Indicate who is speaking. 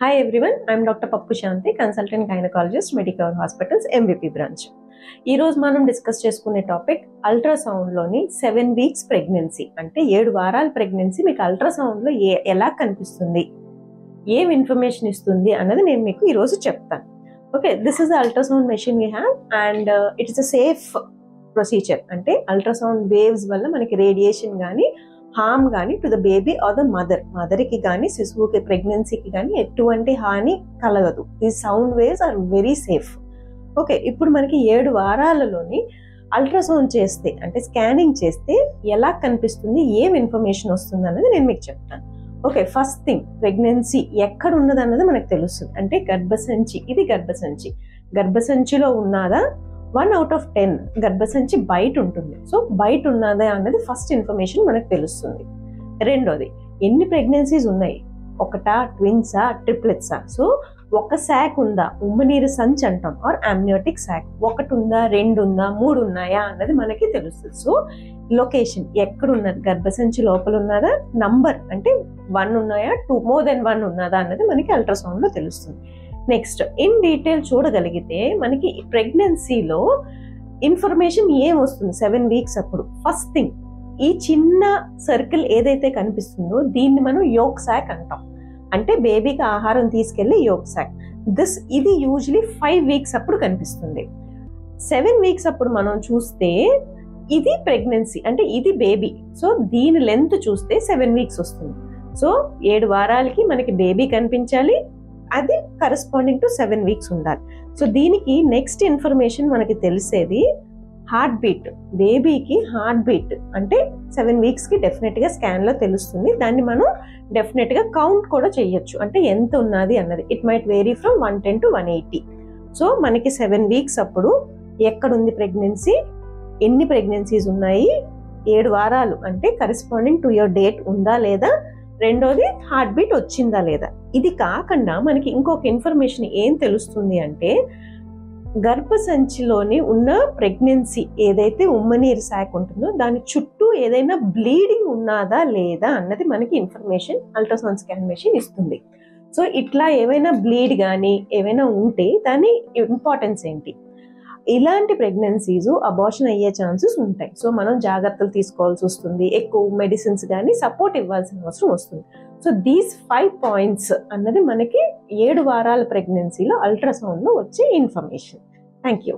Speaker 1: Hi everyone, I am Dr. Pappu Shanti, consultant gynecologist, Medicover Hospitals, MVP branch. ఈ రోజు మనం discuss చేసుకునే topic ultrasound లోని 7 weeks pregnancy అంటే 7 వారాల ప్రెగ్నెన్సీ మీకు అల్ట్రాసౌండ్ లో ఎలా కనిపిస్తుంది, ఏం ఇన్ఫర్మేషన్ ఇస్తుంది అన్నది నేను మీకు ఈ రోజు చెప్తాను. Okay, this is the ultrasound machine we have and it is a safe procedure. అంటే అల్ట్రాసౌండ్ వేవ్స్ వల్ల మనకి రేడియేషన్ కానీ హార్మ్ కానీ to the baby or the మదర్కి కానీ శిశువుకి ప్రెగ్నెన్సీకి కానీ ఎటువంటి హాని కలగదు. ఈ sound waves are very safe. Okay, ఇప్పుడు మనకి 7 వారాలలోని అల్ట్రాసౌండ్ చేస్తే అంటే స్కానింగ్ చేస్తే ఎలా కనిపిస్తుంది, ఏం ఇన్ఫర్మేషన్ వస్తుంది అన్నది నేను మీకు చెప్తాను. ఓకే, ఫస్ట్ థింగ్ ప్రెగ్నెన్సీ ఎక్కడ ఉన్నది అన్నది మనకు తెలుస్తుంది. అంటే గర్భసంచి, ఇది గర్భసంచిలో ఉన్నదా 1 out of 10 గర్భసంచి బయట ఉంటుంది. సో బయట ఉన్నదా అన్నది ఫస్ట్ ఇన్ఫర్మేషన్ మనకు తెలుస్తుంది. రెండోది, ఎన్ని ప్రెగ్నెన్సీస్ ఉన్నాయి, ఒకటా, ట్విన్సా, ట్రిప్లెట్సా. సో ఒక శాక్ ఉందా, ఉమ్మనీరు సంచి అంటాం, ఆర్ అమ్నియోటిక్ శాక్, ఒకటి ఉందా, 2 ఉందా, 3 ఉన్నాయా అన్నది మనకి తెలుస్తుంది. సో లొకేషన్ ఎక్కడ ఉన్నది, గర్భసంచి లోపల ఉన్నదా, నంబర్ అంటే 1 ఉన్నాయా, 2 మోర్ దెన్ 1 ఉన్నదా అన్నది మనకి అల్ట్రాసౌండ్ లో తెలుస్తుంది. నెక్స్ట్ ఇన్ డీటెయిల్ చూడగలిగితే మనకి ప్రెగ్నెన్సీలో ఇన్ఫర్మేషన్ ఏం వస్తుంది 7 వీక్స్ అప్పుడు. ఫస్ట్ థింగ్, ఈ చిన్న సర్కిల్ ఏదైతే కనిపిస్తుందో దీన్ని మనం యోక్ శాక్ అంటాం. అంటే బేబీకి ఆహారం తీసుకెళ్లి యోక్ శాక్. ఇది యూజువలీ 5 వీక్స్ అప్పుడు కనిపిస్తుంది. 7 వీక్స్ అప్పుడు మనం చూస్తే ఇది ప్రెగ్నెన్సీ అంటే ఇది బేబీ. సో దీని లెంత్ చూస్తే 7 వీక్స్ వస్తుంది. సో 7 వారాలకి మనకి బేబీ కనిపించాలి, అది కరెస్పాండింగ్ టు 7 వీక్స్ ఉండాలి. సో దీనికి నెక్స్ట్ ఇన్ఫర్మేషన్ మనకి తెలిసేది హార్ట్ బీట్. బేబీకి హార్ట్ బీట్ అంటే 7 వీక్స్ కి డెఫినెట్ గా స్కాన్ లో తెలుస్తుంది. దాన్ని మనం డెఫినెట్ గా కౌంట్ కూడా చేయొచ్చు, అంటే ఎంత ఉన్నది అన్నది. It might vary from 110 to 180. So మనకి 7 వీక్స్ అప్పుడు ఎక్కడుంది ప్రెగ్నెన్సీ, ఎన్ని ప్రెగ్నెన్సీస్ ఉన్నాయి, 7 వారాలు అంటే కరెస్పాండింగ్ టు యువర్ డేట్ ఉందా లేదా, రెండోది హార్ట్ బీట్ వచ్చిందా లేదా. ఇది కాకుండా మనకి ఇంకొక ఇన్ఫర్మేషన్ ఏం తెలుస్తుంది అంటే గర్భసంచిలోని ఉన్న ప్రెగ్నెన్సీ ఏదైతే ఉమ్మనీరు శాక్ ఉంటుందో దాని చుట్టూ ఏదైనా బ్లీడింగ్ ఉన్నదా లేదా అన్నది మనకి ఇన్ఫర్మేషన్ అల్ట్రాసౌండ్ స్కాన్ మెషిన్ ఇస్తుంది. సో ఇట్లా ఏవైనా బ్లీడ్ కానీ ఏవైనా ఉంటే దాని ఇంపార్టెన్స్ ఏంటి, ఇలాంటి ప్రెగ్నెన్సీస్ అబార్షన్ అయ్యే ఛాన్సెస్ ఉంటాయి. సో మనం జాగ్రత్తలు తీసుకోవాల్సి వస్తుంది, ఎక్కువ మెడిసిన్స్ కానీ సపోర్ట్ ఇవ్వాల్సిన అవసరం వస్తుంది. సో దీస్ 5 పాయింట్స్ అన్నది మనకి 7 వారాల ప్రెగ్నెన్సీలో అల్ట్రాసౌండ్ లో వచ్చే ఇన్ఫర్మేషన్. Thank you.